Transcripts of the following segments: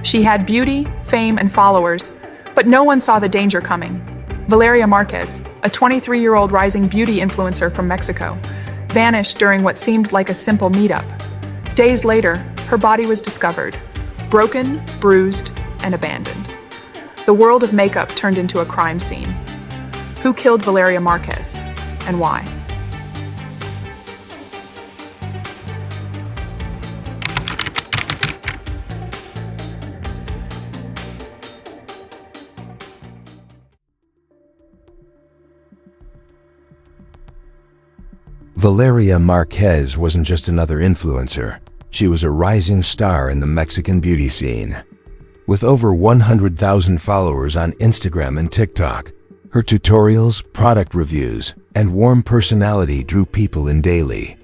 She had beauty, fame, and followers, but no one saw the danger coming. Valeria Márquez, a 23-year-old rising beauty influencer from Mexico, vanished during what seemed like a simple meetup. Days later, her body was discovered, broken, bruised, and abandoned. The world of makeup turned into a crime scene. Who killed Valeria Márquez, and why? Valeria Márquez wasn't just another influencer. She was a rising star in the Mexican beauty scene. With over 100,000 followers on Instagram and TikTok, her tutorials, product reviews, and warm personality drew people in daily.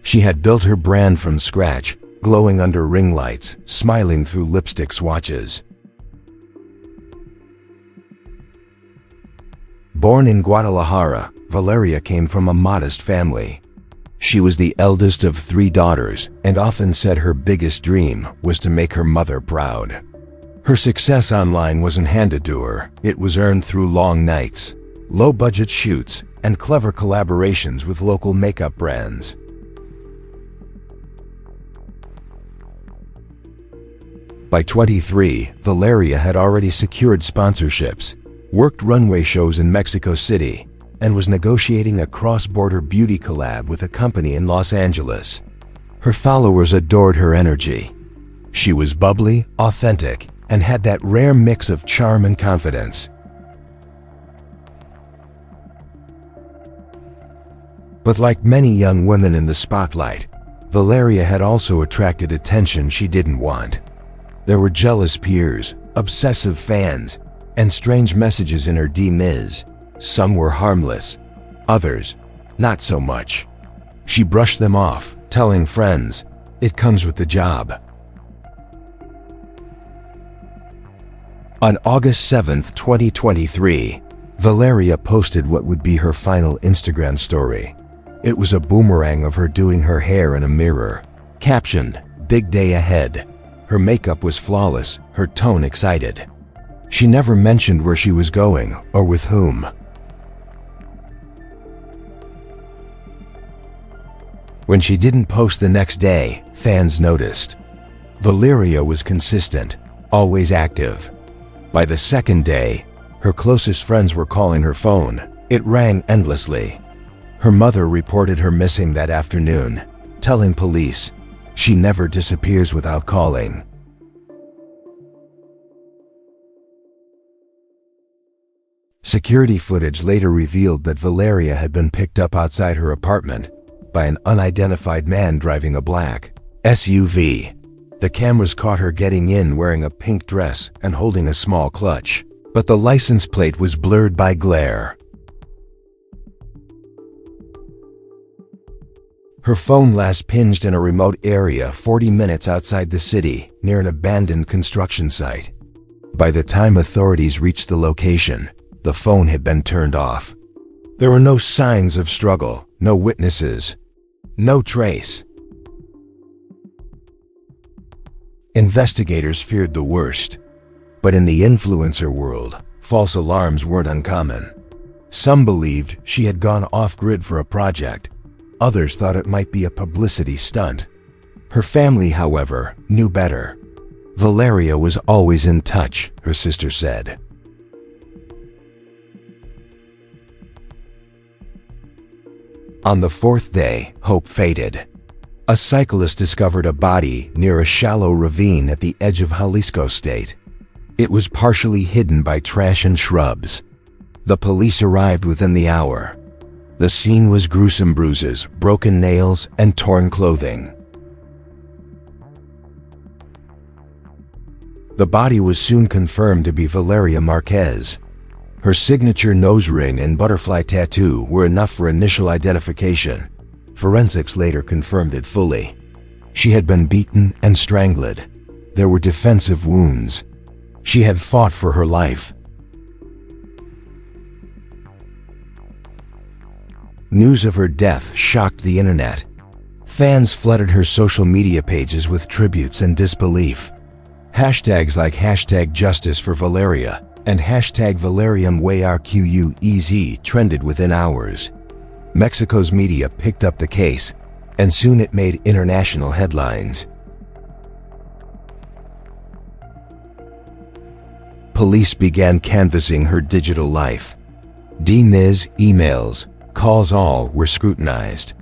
She had built her brand from scratch, glowing under ring lights, smiling through lipstick swatches. Born in Guadalajara, Valeria came from a modest family. She was the eldest of 3 daughters and often said her biggest dream was to make her mother proud. Her success online wasn't handed to her. It was earned through long nights, low-budget shoots, and clever collaborations with local makeup brands. By 23, Valeria had already secured sponsorships, worked runway shows in Mexico City, and was negotiating a cross-border beauty collab with a company in Los Angeles. Her followers adored her energy. She was bubbly, authentic, and had that rare mix of charm and confidence. But like many young women in the spotlight, Valeria had also attracted attention she didn't want. There were jealous peers, obsessive fans, and strange messages in her DMs. Some were harmless, others, not so much. She brushed them off, telling friends, "It comes with the job." On August 7, 2023, Valeria posted what would be her final Instagram story. It was a boomerang of her doing her hair in a mirror. Captioned, "Big day ahead." Her makeup was flawless, her tone excited. She never mentioned where she was going or with whom. When she didn't post the next day, fans noticed. Valeria was consistent, always active. By the second day, her closest friends were calling her phone. It rang endlessly. Her mother reported her missing that afternoon, telling police, "She never disappears without calling." Security footage later revealed that Valeria had been picked up outside her apartment by an unidentified man driving a black SUV. The cameras caught her getting in wearing a pink dress and holding a small clutch, but the license plate was blurred by glare. Her phone last pinged in a remote area 40 minutes outside the city, near an abandoned construction site. By the time authorities reached the location, the phone had been turned off. There were no signs of struggle, no witnesses, no trace. Investigators feared the worst. But in the influencer world, false alarms weren't uncommon. Some believed she had gone off-grid for a project. Others thought it might be a publicity stunt. Her family, however, knew better. Valeria was always in touch, her sister said. On the 4th day, hope faded. A cyclist discovered a body near a shallow ravine at the edge of Jalisco State. It was partially hidden by trash and shrubs. The police arrived within the hour. The scene was gruesome: bruises, broken nails, and torn clothing. The body was soon confirmed to be Valeria Márquez. Her signature nose ring and butterfly tattoo were enough for initial identification. Forensics later confirmed it fully. She had been beaten and strangled. There were defensive wounds. She had fought for her life. News of her death shocked the internet. Fans flooded her social media pages with tributes and disbelief. Hashtags like hashtag justice for Valeria and hashtag Valeria Márquez trended within hours. Mexico's media picked up the case, and soon it made international headlines. Police began canvassing her digital life. DMs, emails, calls, all were scrutinized.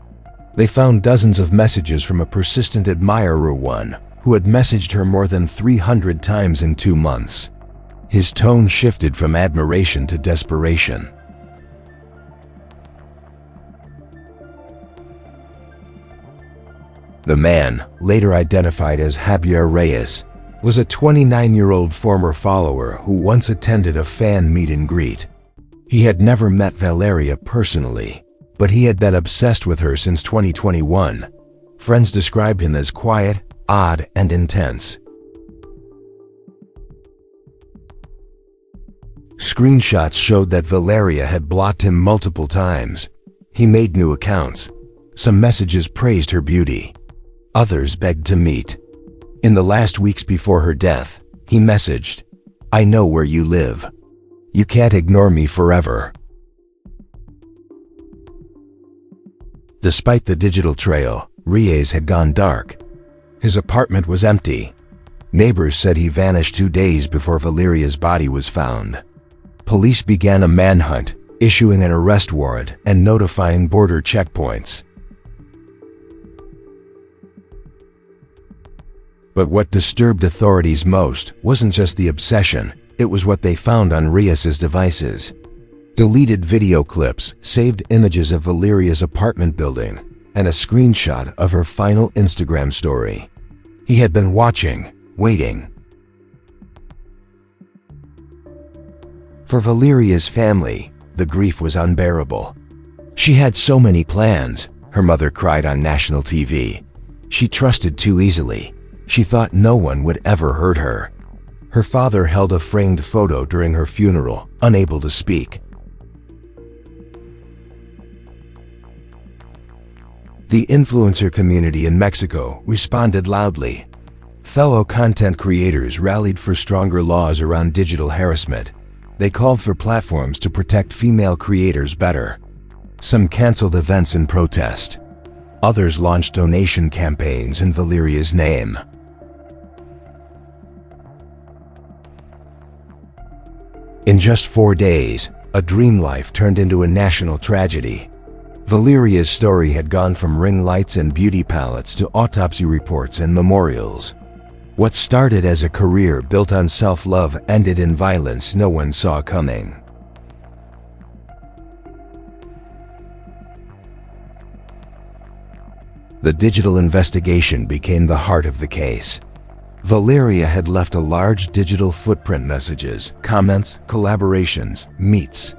They found dozens of messages from a persistent admirer, one who had messaged her more than 300 times in 2 months. His tone shifted from admiration to desperation. The man, later identified as Javier Reyes, was a 29-year-old former follower who once attended a fan meet and greet. He had never met Valeria personally, but he had been obsessed with her since 2021. Friends described him as quiet, odd, and intense. Screenshots showed that Valeria had blocked him multiple times. He made new accounts. Some messages praised her beauty. Others begged to meet. In the last weeks before her death, he messaged, "I know where you live. You can't ignore me forever." Despite the digital trail, Reyes had gone dark. His apartment was empty. Neighbors said he vanished 2 days before Valeria's body was found. Police began a manhunt, issuing an arrest warrant and notifying border checkpoints. But what disturbed authorities most wasn't just the obsession, it was what they found on Reyes's devices. Deleted video clips, saved images of Valeria's apartment building, and a screenshot of her final Instagram story. He had been watching, waiting. For Valeria's family, the grief was unbearable. She had so many plans, her mother cried on national TV. She trusted too easily. She thought no one would ever hurt her. Her father held a framed photo during her funeral, unable to speak. The influencer community in Mexico responded loudly. Fellow content creators rallied for stronger laws around digital harassment. They called for platforms to protect female creators better. Some canceled events in protest. Others launched donation campaigns in Valeria's name. In just 4 days, a dream life turned into a national tragedy. Valeria's story had gone from ring lights and beauty palettes to autopsy reports and memorials. What started as a career built on self-love ended in violence no one saw coming. The digital investigation became the heart of the case. Valeria had left a large digital footprint: messages, comments, collaborations, meets.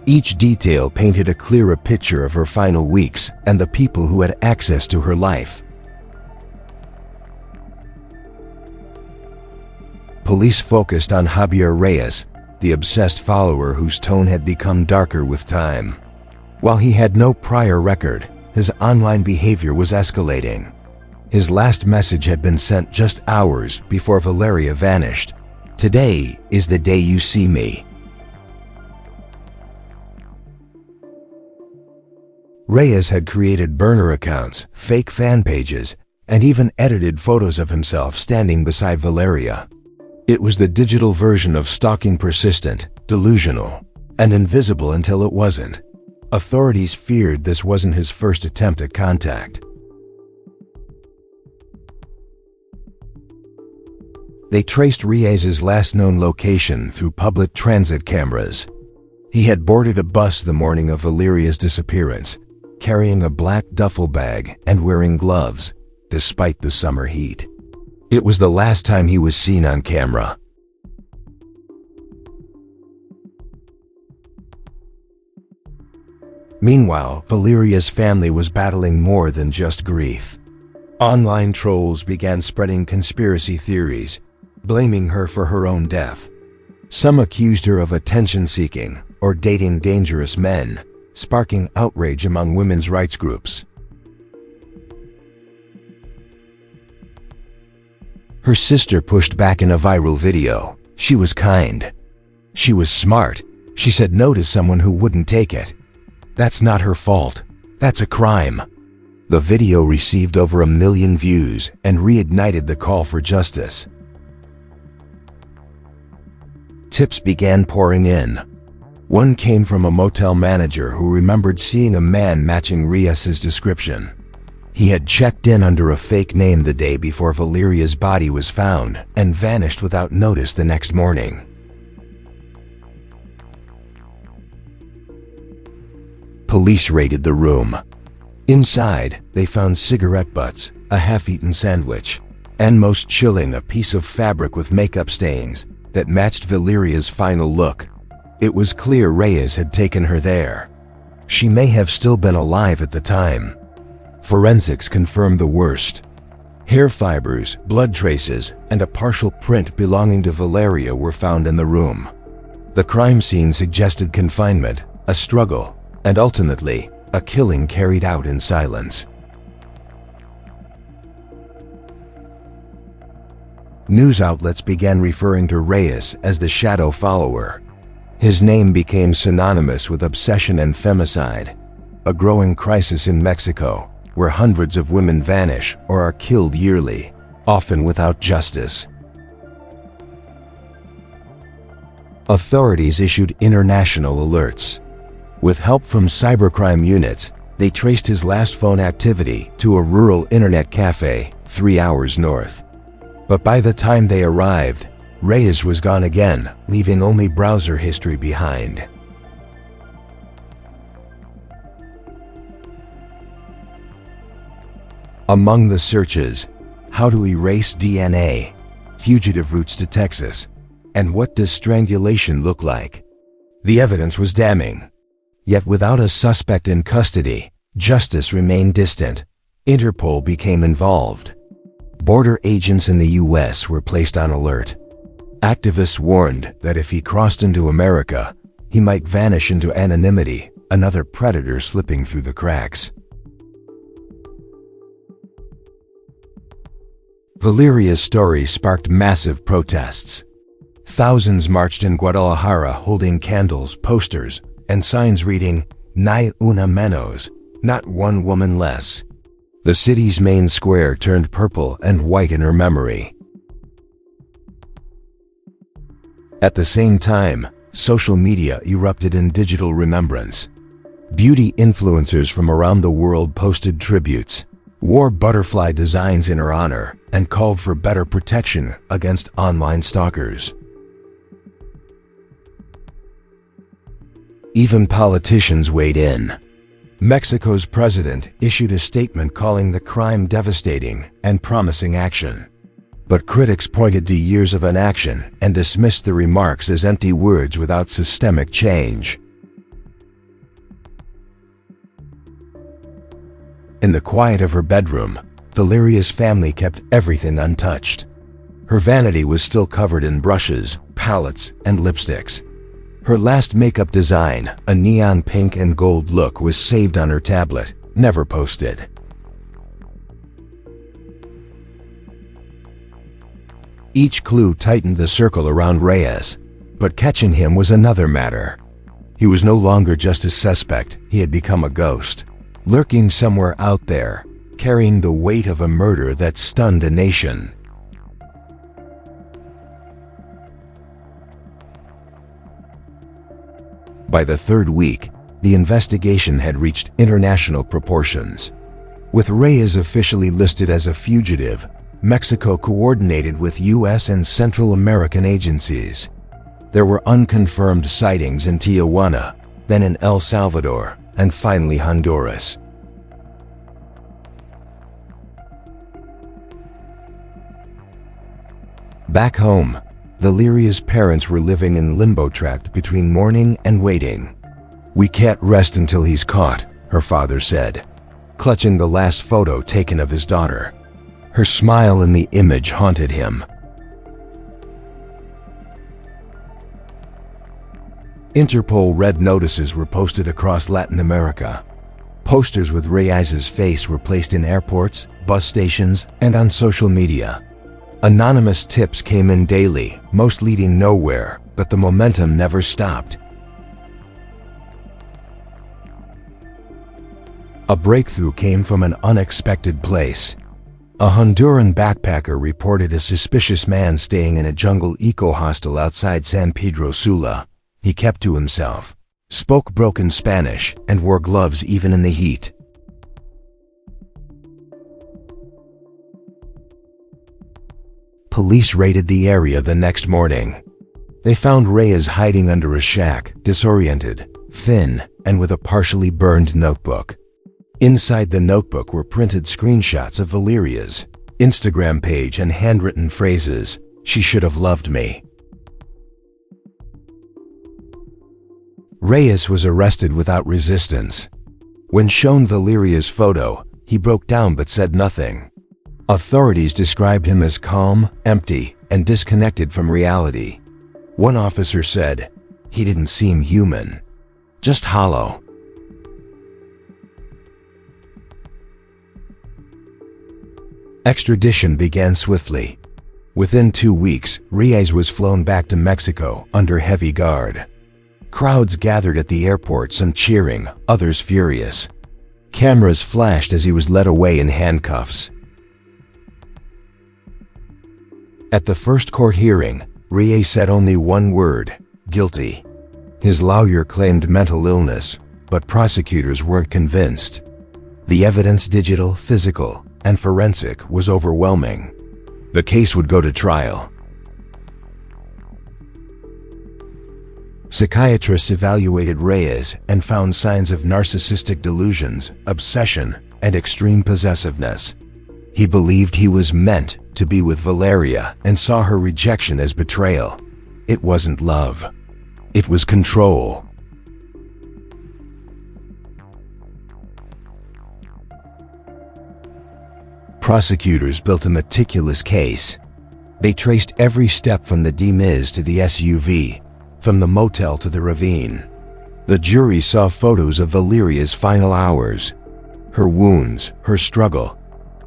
Each detail painted a clearer picture of her final weeks and the people who had access to her life. Police focused on Javier Reyes, the obsessed follower whose tone had become darker with time. While he had no prior record, his online behavior was escalating. His last message had been sent just hours before Valeria vanished. "Today is the day you see me." Reyes had created burner accounts, fake fan pages, and even edited photos of himself standing beside Valeria. It was the digital version of stalking, persistent, delusional, and invisible until it wasn't. Authorities feared this wasn't his first attempt at contact. They traced Reyes's last known location through public transit cameras. He had boarded a bus the morning of Valeria's disappearance, carrying a black duffel bag and wearing gloves, despite the summer heat. It was the last time he was seen on camera. Meanwhile, Valeria's family was battling more than just grief. Online trolls began spreading conspiracy theories, blaming her for her own death. Some accused her of attention-seeking or dating dangerous men, sparking outrage among women's rights groups. Her sister pushed back in a viral video. She was kind. She was smart. She said no to someone who wouldn't take it. That's not her fault. That's a crime. The video received over 1 million views and reignited the call for justice. Tips began pouring in. One came from a motel manager who remembered seeing a man matching Reyes's description. He had checked in under a fake name the day before Valeria's body was found and vanished without notice the next morning. Police raided the room. Inside, they found cigarette butts, a half-eaten sandwich, and most chilling, a piece of fabric with makeup stains that matched Valeria's final look. It was clear Reyes had taken her there. She may have still been alive at the time. Forensics confirmed the worst. Hair fibers, blood traces, and a partial print belonging to Valeria were found in the room. The crime scene suggested confinement, a struggle, and ultimately, a killing carried out in silence. News outlets began referring to Reyes as the shadow follower. His name became synonymous with obsession and femicide, a growing crisis in Mexico, where hundreds of women vanish or are killed yearly, often without justice. Authorities issued international alerts. With help from cybercrime units, they traced his last phone activity to a rural internet cafe 3 hours north. But by the time they arrived, Reyes was gone again, leaving only browser history behind. Among the searches, how to erase DNA, fugitive routes to Texas, and what does strangulation look like? The evidence was damning. Yet without a suspect in custody, justice remained distant. Interpol became involved. Border agents in the U.S. were placed on alert. Activists warned that if he crossed into America, he might vanish into anonymity, another predator slipping through the cracks. Valeria's story sparked massive protests. Thousands marched in Guadalajara holding candles, posters, and signs reading, "Ni una menos," not one woman less. The city's main square turned purple and white in her memory. At the same time, social media erupted in digital remembrance. Beauty influencers from around the world posted tributes, wore butterfly designs in her honor, and called for better protection against online stalkers. Even politicians weighed in. Mexico's president issued a statement calling the crime devastating and promising action. But critics pointed to years of inaction and dismissed the remarks as empty words without systemic change. In the quiet of her bedroom, Valeria's family kept everything untouched. Her vanity was still covered in brushes, palettes, and lipsticks. Her last makeup design, a neon pink and gold look, was saved on her tablet, never posted. Each clue tightened the circle around Reyes, but catching him was another matter. He was no longer just a suspect, he had become a ghost, lurking somewhere out there, carrying the weight of a murder that stunned a nation. By the third week, the investigation had reached international proportions. With Reyes officially listed as a fugitive, Mexico coordinated with U.S. and Central American agencies. There were unconfirmed sightings in Tijuana, then in El Salvador, and finally Honduras. Back home, Valeria's parents were living in limbo, trapped between mourning and waiting. "We can't rest until he's caught," her father said, clutching the last photo taken of his daughter. Her smile in the image haunted him. Interpol red notices were posted across Latin America. Posters with Reyes's face were placed in airports, bus stations, and on social media. Anonymous tips came in daily, most leading nowhere, but the momentum never stopped. A breakthrough came from an unexpected place. A Honduran backpacker reported a suspicious man staying in a jungle eco-hostel outside San Pedro Sula. He kept to himself, spoke broken Spanish, and wore gloves even in the heat. Police raided the area the next morning. They found Reyes hiding under a shack, disoriented, thin, and with a partially burned notebook. Inside the notebook were printed screenshots of Valeria's Instagram page and handwritten phrases, "She should have loved me." Reyes was arrested without resistance. When shown Valeria's photo, he broke down but said nothing. Authorities described him as calm, empty, and disconnected from reality. One officer said, "He didn't seem human, just hollow." Extradition began swiftly. Within 2 weeks, Reyes was flown back to Mexico under heavy guard. Crowds gathered at the airport, some cheering, others furious. Cameras flashed as he was led away in handcuffs. At the first court hearing, Reyes said only one word: guilty. His lawyer claimed mental illness, but prosecutors weren't convinced. The evidence, digital, physical, and forensic, was overwhelming. The case would go to trial. Psychiatrists evaluated Reyes and found signs of narcissistic delusions, obsession, and extreme possessiveness. He believed he was meant to be with Valeria and saw her rejection as betrayal. It wasn't love. It was control. Prosecutors built a meticulous case. They traced every step from the demise to the SUV, from the motel to the ravine. The jury saw photos of Valeria's final hours, her wounds, her struggle,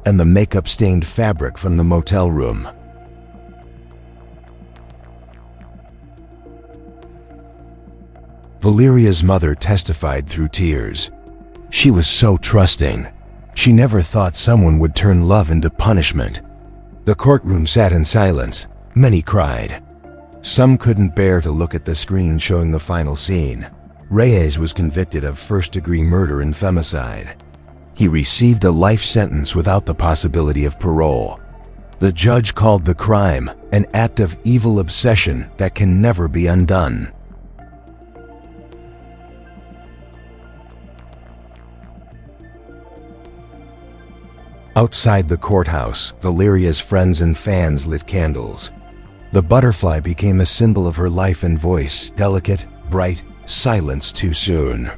and the makeup-stained fabric from the motel room. Valeria's mother testified through tears. She was so trusting. She never thought someone would turn love into punishment. The courtroom sat in silence. Many cried. Some couldn't bear to look at the screen showing the final scene. Reyes was convicted of first-degree murder and femicide. He received a life sentence without the possibility of parole. The judge called the crime an act of evil obsession that can never be undone. Outside the courthouse, Valeria's friends and fans lit candles. The butterfly became a symbol of her life and voice, delicate, bright, silenced too soon.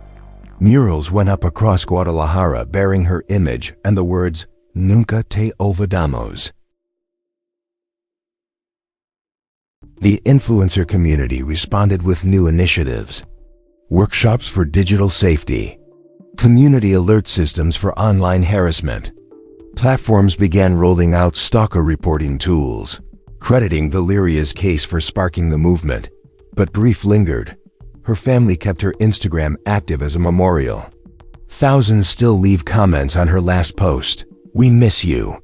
Murals went up across Guadalajara bearing her image and the words, "Nunca te olvidamos." The influencer community responded with new initiatives. Workshops for digital safety, community alert systems for online harassment. Platforms began rolling out stalker reporting tools, crediting Valeria's case for sparking the movement. But grief lingered. Her family kept her Instagram active as a memorial. Thousands still leave comments on her last post. "We miss you.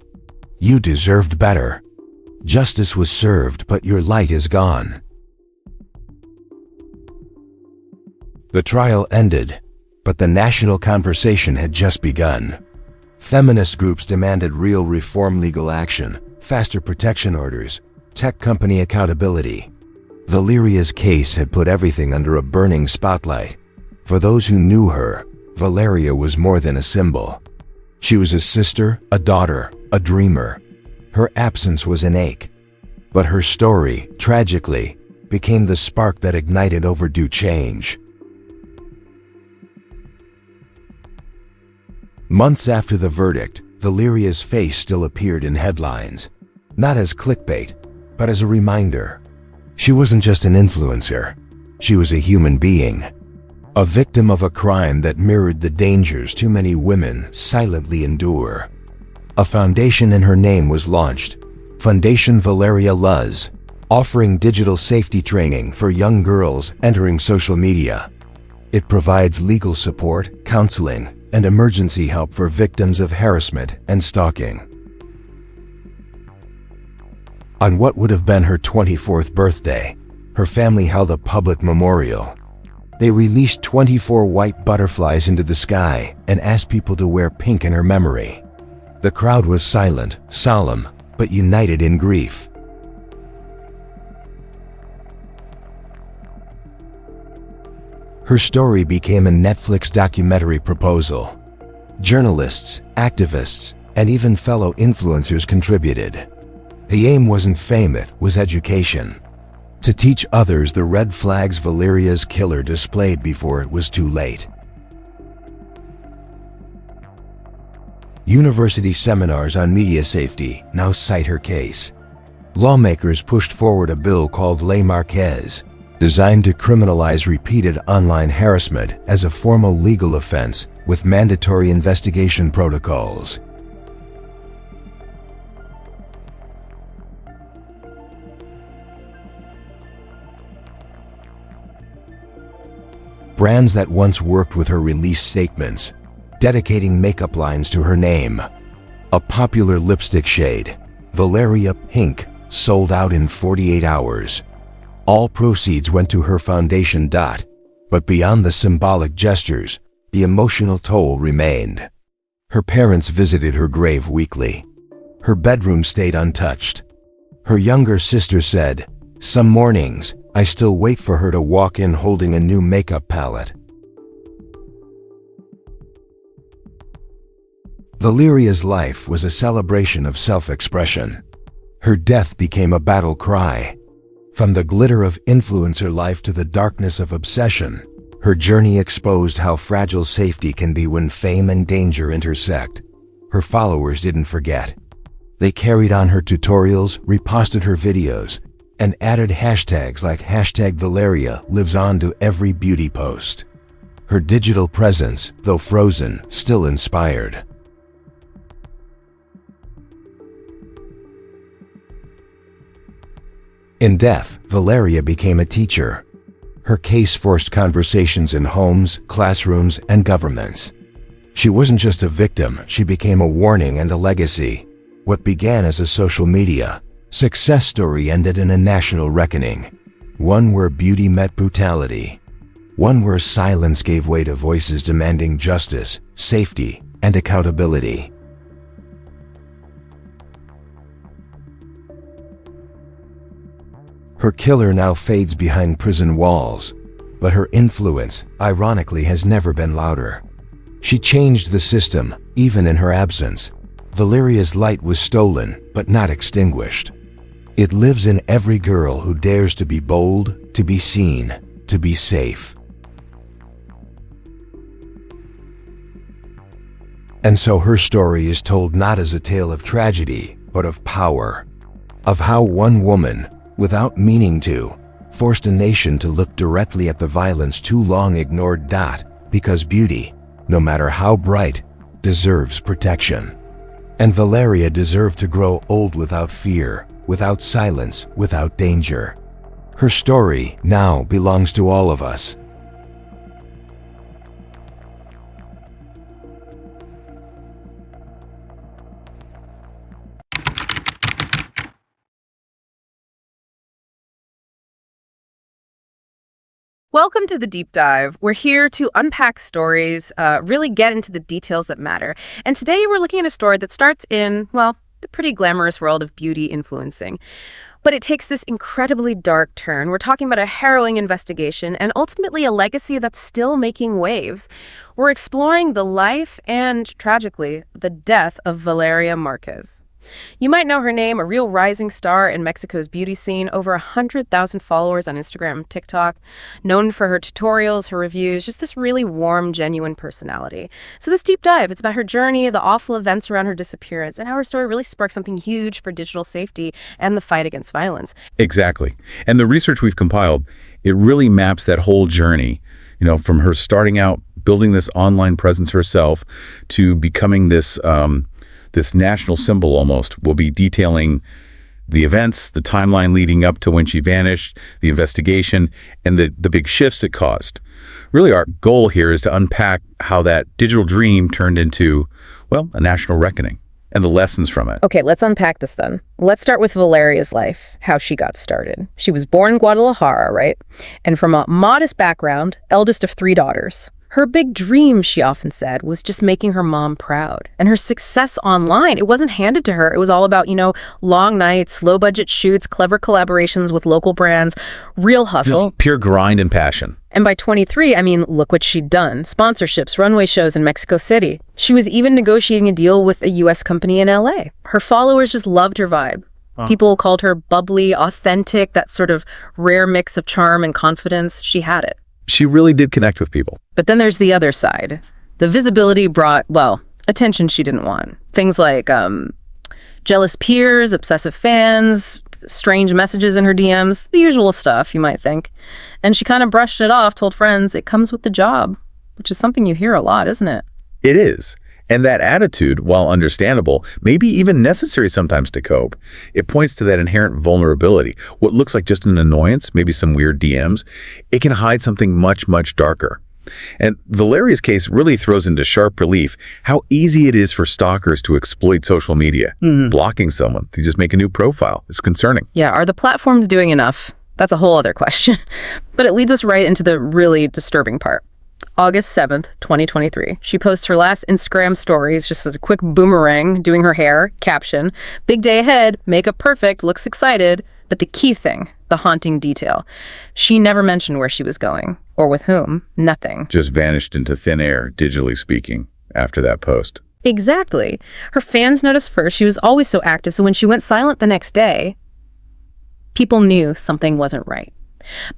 You deserved better. Justice was served, but your light is gone." The trial ended, but the national conversation had just begun. Feminist groups demanded real reform, legal action, faster protection orders, tech company accountability. Valeria's case had put everything under a burning spotlight. For those who knew her, Valeria was more than a symbol. She was a sister, a daughter, a dreamer. Her absence was an ache. But her story, tragically, became the spark that ignited overdue change. Months after the verdict, Valeria's face still appeared in headlines. Not as clickbait, but as a reminder. She wasn't just an influencer. She was a human being. A victim of a crime that mirrored the dangers too many women silently endure. A foundation in her name was launched. Foundation Valeria Luz, offering digital safety training for young girls entering social media. It provides legal support, counseling, and emergency help for victims of harassment and stalking. On what would have been her 24th birthday, her family held a public memorial. They released 24 white butterflies into the sky and asked people to wear pink in her memory. The crowd was silent, solemn, but united in grief. Her story became a Netflix documentary proposal. Journalists, activists, and even fellow influencers contributed. The aim wasn't fame, it was education. To teach others the red flags Valeria's killer displayed before it was too late. University seminars on media safety now cite her case. Lawmakers pushed forward a bill called Ley Márquez, designed to criminalize repeated online harassment as a formal legal offense with mandatory investigation protocols. Brands that once worked with her released statements, dedicating makeup lines to her name. A popular lipstick shade, Valeria Pink, sold out in 48 hours. All proceeds went to her foundation. But beyond the symbolic gestures, the emotional toll remained. Her parents visited her grave weekly. Her bedroom stayed untouched. Her younger sister said, "Some mornings, I still wait for her to walk in holding a new makeup palette." Valeria's life was a celebration of self-expression. Her death became a battle cry. From the glitter of influencer life to the darkness of obsession, her journey exposed how fragile safety can be when fame and danger intersect. Her followers didn't forget. They carried on her tutorials, reposted her videos, and added hashtags like #Valeria lives on to every beauty post. Her digital presence, though frozen, still inspired. In death, Valeria became a teacher. Her case forced conversations in homes, classrooms, and governments. She wasn't just a victim, she became a warning and a legacy. What began as a social media success story ended in a national reckoning. One where beauty met brutality. One where silence gave way to voices demanding justice, safety, and accountability. Her killer now fades behind prison walls, but her influence, ironically, has never been louder. She changed the system, even in her absence. Valeria's light was stolen, but not extinguished. It lives in every girl who dares to be bold, to be seen, to be safe. And so her story is told not as a tale of tragedy, but of power. Of how one woman, without meaning to, forced a nation to look directly at the violence too long ignored. Because beauty, no matter how bright, deserves protection. And Valeria deserved to grow old without fear, without silence, without danger. Her story now belongs to all of us. Welcome to the Deep Dive. We're here to unpack stories, really get into the details that matter. And today we're looking at a story that starts in, well, the pretty glamorous world of beauty influencing. But it takes this incredibly dark turn. We're talking about a harrowing investigation and ultimately a legacy that's still making waves. We're exploring the life and, tragically, the death of Valeria Márquez. You might know her name, a real rising star in Mexico's beauty scene, over 100,000 followers on Instagram and TikTok, known for her tutorials, her reviews, just this really warm, genuine personality. So this deep dive, it's about her journey, the awful events around her disappearance, and how her story really sparked something huge for digital safety and the fight against violence. Exactly. And the research we've compiled, it really maps that whole journey, from her starting out, building this online presence herself, to becoming this national symbol almost. We'll be detailing The events, the timeline leading up to when she vanished, the investigation, and the big shifts it caused. Really, our goal here is to unpack how that digital dream turned into, well, a national reckoning, and the lessons from it. Okay, let's unpack this then. Let's start with Valeria's life, how she got started. She was born in Guadalajara, right? And from a modest background, eldest of 3 daughters. Her big dream, she often said, was just making her mom proud. And her success online, it wasn't handed to her. It was all about, long nights, low-budget shoots, clever collaborations with local brands, real hustle. Pure grind and passion. And by 23, look what she'd done. Sponsorships, runway shows in Mexico City. She was even negotiating a deal with a U.S. company in L.A. Her followers just loved her vibe. Wow. People called her bubbly, authentic, that sort of rare mix of charm and confidence. She had it. She really did connect with people. But then there's the other side. The visibility brought, attention she didn't want. Things like jealous peers, obsessive fans, strange messages in her DMs, the usual stuff, you might think. And she kind of brushed it off, told friends, it comes with the job, which is something you hear a lot, isn't it? It is. And that attitude, while understandable, may be even necessary sometimes to cope. It points to that inherent vulnerability. What looks like just an annoyance, maybe some weird DMs, it can hide something much, much darker. And Valeria's case really throws into sharp relief how easy it is for stalkers to exploit social media. Blocking someone to just make a new profile is concerning. Yeah, are the platforms doing enough? That's a whole other question. But it leads us right into the really disturbing part. August 7th, 2023. She posts her last Instagram stories, just a quick boomerang, doing her hair, caption, big day ahead, makeup perfect, looks excited. But the key thing, the haunting detail, she never mentioned where she was going, or with whom, nothing. Just vanished into thin air, digitally speaking, after that post. Exactly. Her fans noticed first. She was always so active, so when she went silent the next day, people knew something wasn't right.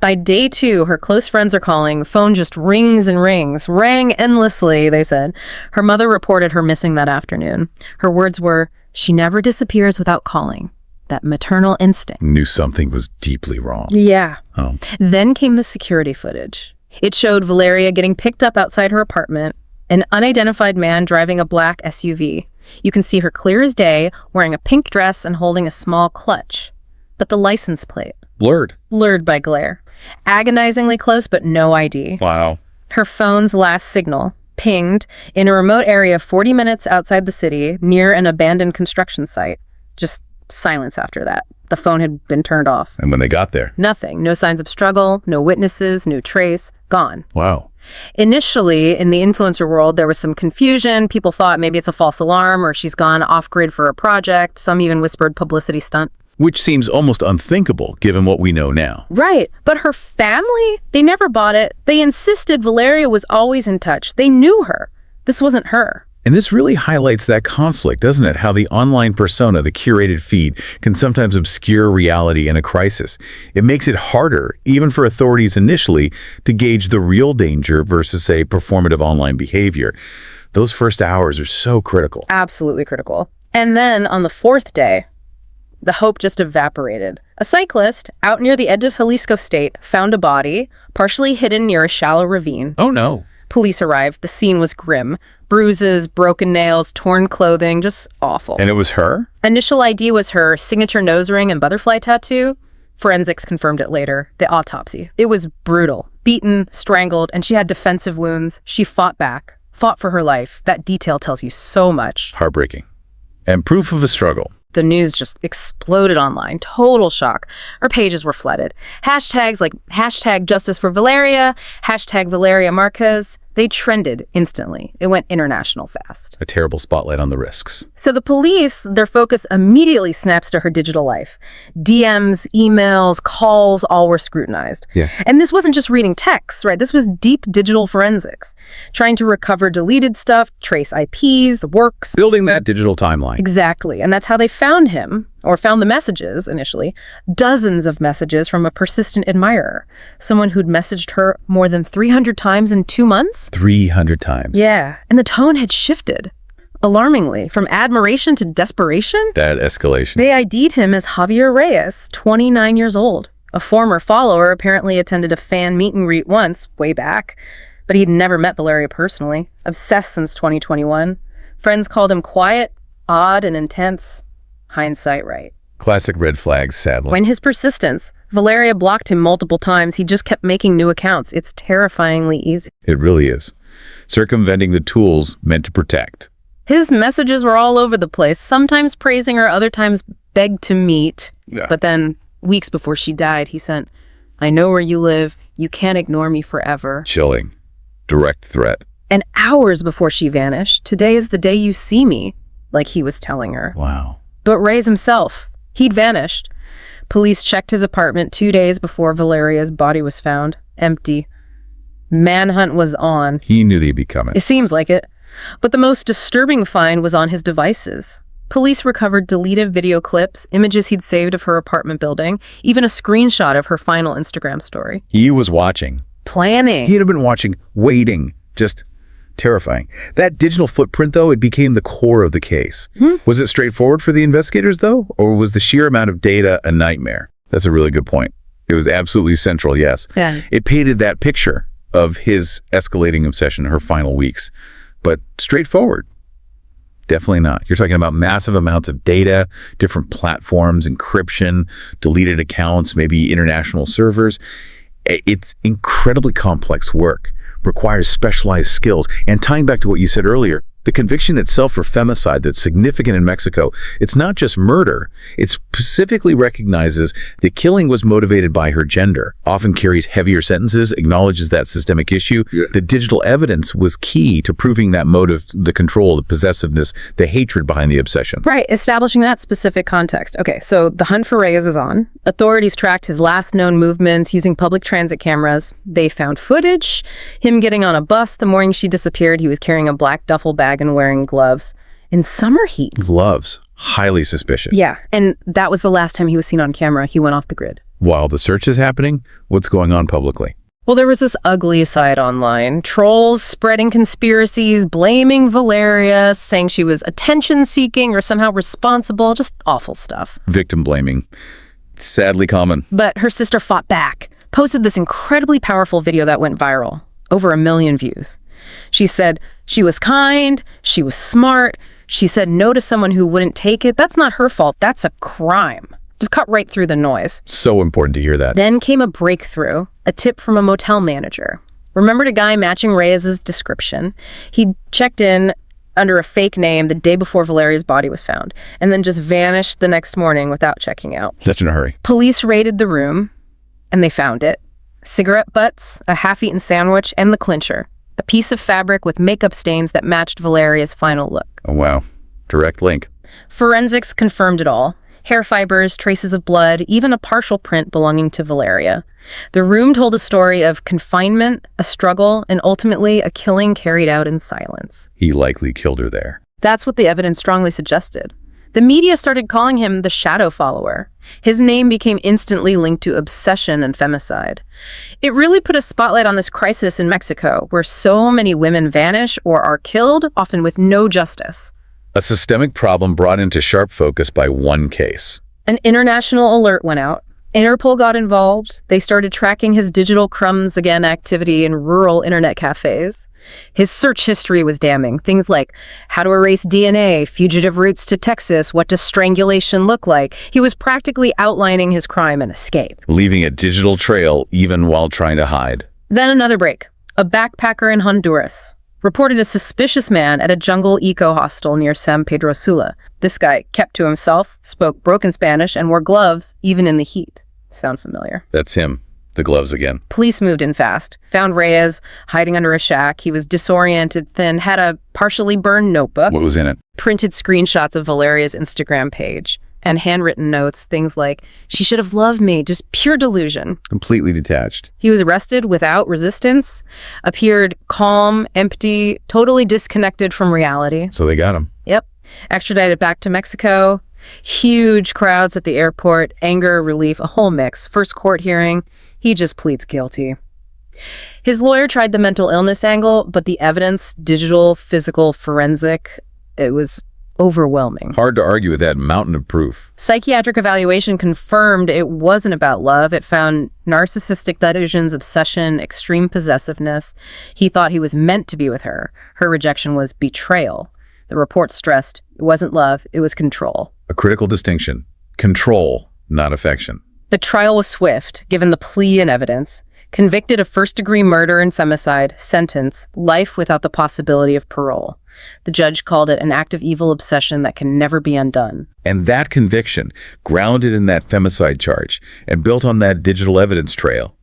By day 2, her close friends are calling. Phone just rings and rings. Rang endlessly, they said. Her mother reported her missing that afternoon. Her words were, she never disappears without calling. That maternal instinct. Knew something was deeply wrong. Yeah. Oh. Then came the security footage. It showed Valeria getting picked up outside her apartment, an unidentified man driving a black SUV. You can see her clear as day, wearing a pink dress and holding a small clutch. But the license plate. Blurred by glare. Agonizingly close, but no ID. Wow. Her phone's last signal pinged in a remote area 40 minutes outside the city near an abandoned construction site. Just silence after that. The phone had been turned off. And when they got there? Nothing. No signs of struggle, no witnesses, no trace. Gone. Wow. Initially, in the influencer world, there was some confusion. People thought maybe it's a false alarm or she's gone off-grid for a project. Some even whispered publicity stunt. Which seems almost unthinkable, given what we know now. Right. But her family, they never bought it. They insisted Valeria was always in touch. They knew her. This wasn't her. And this really highlights that conflict, doesn't it? How the online persona, the curated feed, can sometimes obscure reality in a crisis. It makes it harder, even for authorities initially, to gauge the real danger versus, say, performative online behavior. Those first hours are so critical. Absolutely critical. And then on the 4th day, the hope just evaporated. A cyclist out near the edge of Jalisco State found a body, partially hidden near a shallow ravine. Oh, no. Police arrived. The scene was grim. Bruises, broken nails, torn clothing, just awful. And it was her? Initial ID was her signature nose ring and butterfly tattoo. Forensics confirmed it later. The autopsy. It was brutal. Beaten, strangled, and she had defensive wounds. She fought back, fought for her life. That detail tells you so much. Heartbreaking. And proof of a struggle. The news just exploded online. Total shock. Our pages were flooded. Hashtags like hashtag justice for Valeria, hashtag Valeria Márquez, they trended instantly. It went international fast. A terrible spotlight on the risks. So the police, their focus immediately snaps to her digital life. DMs, emails, calls, all were scrutinized. Yeah. And this wasn't just reading texts, right? This was deep digital forensics. Trying to recover deleted stuff, trace IPs, the works. Building that digital timeline. Exactly. And that's how they found him, or found the messages initially. Dozens of messages from a persistent admirer. Someone who'd messaged her more than 300 times in 2 months. 300 times. Yeah. And the tone had shifted, alarmingly, from admiration to desperation. That escalation. They ID'd him as Javier Reyes, 29 years old. A former follower apparently attended a fan meet and greet once, way back, but he'd never met Valeria personally. Obsessed since 2021. Friends called him quiet, odd, and intense. Hindsight, right? Classic red flags, sadly. When his persistence, Valeria blocked him multiple times. He just kept making new accounts. It's terrifyingly easy. It really is. Circumventing the tools meant to protect. His messages were all over the place, sometimes praising her, other times begged to meet. Yeah. But then, weeks before she died, he sent, "I know where you live. You can't ignore me forever." Chilling. Direct threat. And hours before she vanished, "Today is the day you see me," like he was telling her. Wow. But Reyes himself, he'd vanished. Police checked his apartment 2 days before Valeria's body was found. Empty. Manhunt was on. He knew they'd be coming. It seems like it. But the most disturbing find was on his devices. Police recovered deleted video clips, images he'd saved of her apartment building, even a screenshot of her final Instagram story. He was watching. Planning. He'd have been watching, waiting. Just terrifying. That digital footprint, though, it became the core of the case. Was it straightforward for the investigators, though? Or was the sheer amount of data a nightmare? That's a really good point. It was absolutely central, yes. Yeah. It painted that picture of his escalating obsession, her final weeks. But straightforward? Definitely not. You're talking about massive amounts of data, different platforms, encryption, deleted accounts, maybe international servers. It's incredibly complex work, requires specialized skills. And tying back to what you said earlier, the conviction itself for femicide that's significant in Mexico, it's not just murder. It specifically recognizes the killing was motivated by her gender, often carries heavier sentences, acknowledges that systemic issue. Yeah. The digital evidence was key to proving that motive, the control, the possessiveness, the hatred behind the obsession. Right, establishing that specific context. Okay, so the hunt for Reyes is on. Authorities tracked his last known movements using public transit cameras. They found footage, him getting on a bus the morning she disappeared. He was carrying a black duffel bag and wearing gloves in summer heat. Gloves. Highly suspicious. Yeah, and that was the last time he was seen on camera. He went off the grid. While the search is happening, what's going on publicly? Well, there was this ugly side online. Trolls spreading conspiracies, blaming Valeria, saying she was attention-seeking or somehow responsible. Just awful stuff. Victim blaming. Sadly common. But her sister fought back, posted this incredibly powerful video that went viral. Over 1 million views. She said she was kind, she was smart, she said no to someone who wouldn't take it. That's not her fault, that's a crime. Just cut right through the noise. So important to hear that. Then came a breakthrough, a tip from a motel manager. Remembered a guy matching Reyes's description. He checked in under a fake name the day before Valeria's body was found, and then just vanished the next morning without checking out. Just in a hurry. Police raided the room, and they found it. Cigarette butts, a half-eaten sandwich, and the clincher. A piece of fabric with makeup stains that matched Valeria's final look. Oh, wow. Direct link. Forensics confirmed it all. Hair fibers, traces of blood, even a partial print belonging to Valeria. The room told a story of confinement, a struggle, and ultimately a killing carried out in silence. He likely killed her there. That's what the evidence strongly suggested. The media started calling him the shadow follower. His name became instantly linked to obsession and femicide. It really put a spotlight on this crisis in Mexico, where so many women vanish or are killed, often with no justice. A systemic problem brought into sharp focus by one case. An international alert went out. Interpol got involved. They started tracking his digital crumbs again activity in rural internet cafes. His search history was damning. Things like how to erase DNA, fugitive routes to Texas, what does strangulation look like. He was practically outlining his crime and escape. Leaving a digital trail even while trying to hide. Then another break. A backpacker in Honduras reported a suspicious man at a jungle eco-hostel near San Pedro Sula. This guy kept to himself, spoke broken Spanish, and wore gloves even in the heat. Sound familiar? That's him. The gloves again. Police moved in fast, found Reyes hiding under a shack. He was disoriented, thin, had a partially burned notebook. What was in it? Printed screenshots of Valeria's Instagram page and handwritten notes, things like, "She should have loved me," just pure delusion. Completely detached. He was arrested without resistance, appeared calm, empty, totally disconnected from reality. So they got him. Yep. Extradited back to Mexico. Huge crowds at the airport, anger, relief, a whole mix. First court hearing, he just pleads guilty. His lawyer tried the mental illness angle, but the evidence, digital, physical, forensic, it was overwhelming. Hard to argue with that mountain of proof. Psychiatric evaluation confirmed it wasn't about love. It found narcissistic delusions, obsession, extreme possessiveness. He thought he was meant to be with her. Her rejection was betrayal. The report stressed it wasn't love, it was control. A critical distinction. Control, not affection. The trial was swift, given the plea and evidence. Convicted of first-degree murder and femicide, sentence, life without the possibility of parole. The judge called it an act of evil obsession that can never be undone. And that conviction, grounded in that femicide charge and built on that digital evidence trail,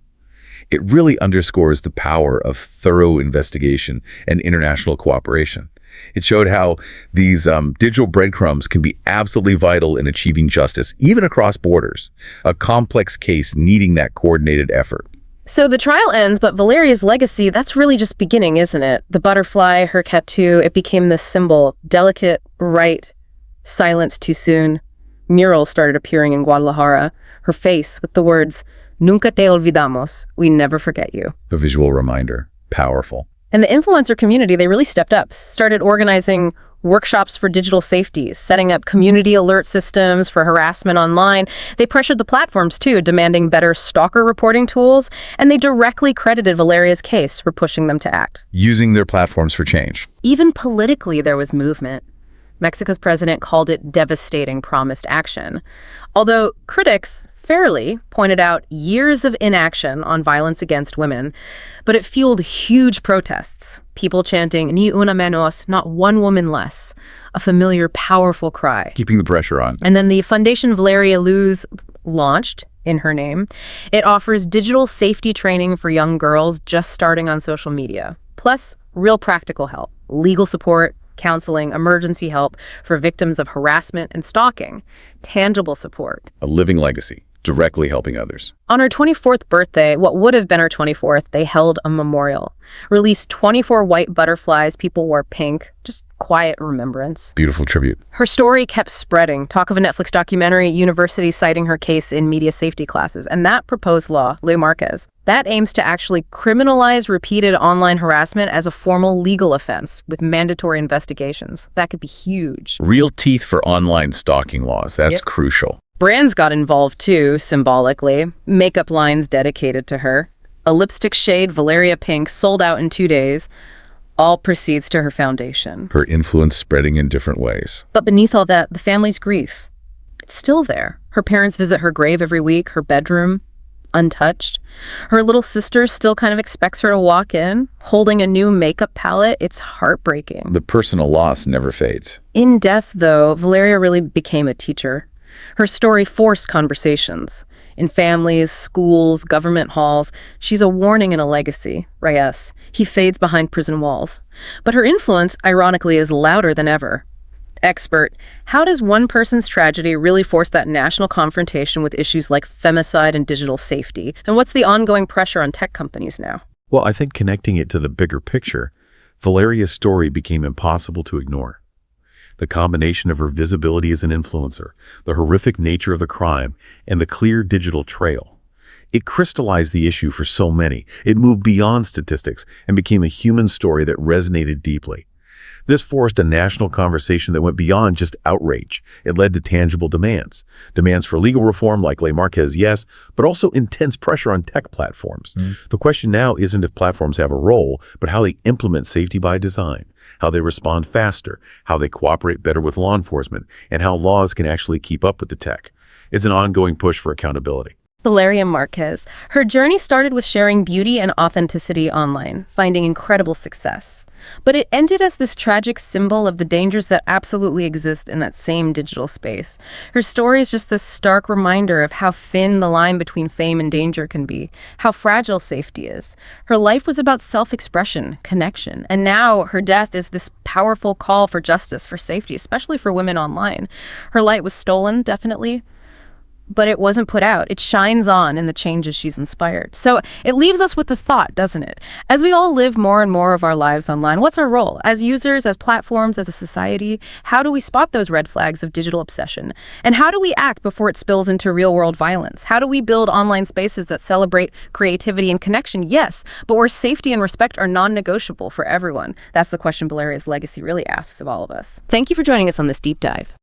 it really underscores the power of thorough investigation and international cooperation. It showed how these digital breadcrumbs can be absolutely vital in achieving justice, even across borders, a complex case needing that coordinated effort. So the trial ends, but Valeria's legacy, that's really just beginning, isn't it? The butterfly, her tattoo, it became this symbol. Delicate, right, silence too soon. Murals started appearing in Guadalajara. Her face with the words, Nunca te olvidamos, we never forget you. A visual reminder. Powerful. And the influencer community, they really stepped up, started organizing workshops for digital safety, setting up community alert systems for harassment online. They pressured the platforms, too, demanding better stalker reporting tools, and they directly credited Valeria's case for pushing them to act. Using their platforms for change. Even politically, there was movement. Mexico's president called it devastating promised action. Although critics fairly pointed out years of inaction on violence against women, but it fueled huge protests. People chanting, ni una menos, not one woman less, a familiar, powerful cry. Keeping the pressure on. And then the Foundation Valeria Luz launched, in her name. It offers digital safety training for young girls just starting on social media, plus real practical help, legal support, counseling, emergency help for victims of harassment and stalking, tangible support. A living legacy, directly helping others. On her 24th birthday, what would have been her 24th, they held a memorial. Released 24 white butterflies, people wore pink, just quiet remembrance. Beautiful tribute. Her story kept spreading. Talk of a Netflix documentary, universities citing her case in media safety classes. And that proposed law, Valeria Márquez, that aims to actually criminalize repeated online harassment as a formal legal offense with mandatory investigations. That could be huge. Real teeth for online stalking laws. That's crucial. Brands got involved too, symbolically. Makeup lines dedicated to her. A lipstick shade, Valeria Pink, sold out in 2 days. All proceeds to her foundation. Her influence spreading in different ways. But beneath all that, the family's grief. It's still there. Her parents visit her grave every week, her bedroom, untouched. Her little sister still kind of expects her to walk in, holding a new makeup palette. It's heartbreaking. The personal loss never fades. In death, though, Valeria really became a teacher. Her story forced conversations. In families, schools, government halls, she's a warning and a legacy. Reyes, he fades behind prison walls. But her influence, ironically, is louder than ever. Expert, how does one person's tragedy really force that national confrontation with issues like femicide and digital safety? And what's the ongoing pressure on tech companies now? Well, I think connecting it to the bigger picture, Valeria's story became impossible to ignore. The combination of her visibility as an influencer, the horrific nature of the crime, and the clear digital trail. It crystallized the issue for so many. It moved beyond statistics and became a human story that resonated deeply. This forced a national conversation that went beyond just outrage. It led to tangible demands. Demands for legal reform like Valeria Márquez, yes, but also intense pressure on tech platforms. The question now isn't if platforms have a role, but how they implement safety by design, how they respond faster, how they cooperate better with law enforcement, and how laws can actually keep up with the tech. It's an ongoing push for accountability. Valeria Márquez. Her journey started with sharing beauty and authenticity online, finding incredible success. But it ended as this tragic symbol of the dangers that absolutely exist in that same digital space. Her story is just this stark reminder of how thin the line between fame and danger can be, how fragile safety is. Her life was about self-expression, connection, and now her death is this powerful call for justice, for safety, especially for women online. Her light was stolen, definitely, but it wasn't put out. It shines on in the changes she's inspired. So it leaves us with the thought, doesn't it? As we all live more and more of our lives online, what's our role? As users, as platforms, as a society, how do we spot those red flags of digital obsession? And how do we act before it spills into real-world violence? How do we build online spaces that celebrate creativity and connection? Yes, but where safety and respect are non-negotiable for everyone. That's the question Valeria's legacy really asks of all of us. Thank you for joining us on this deep dive.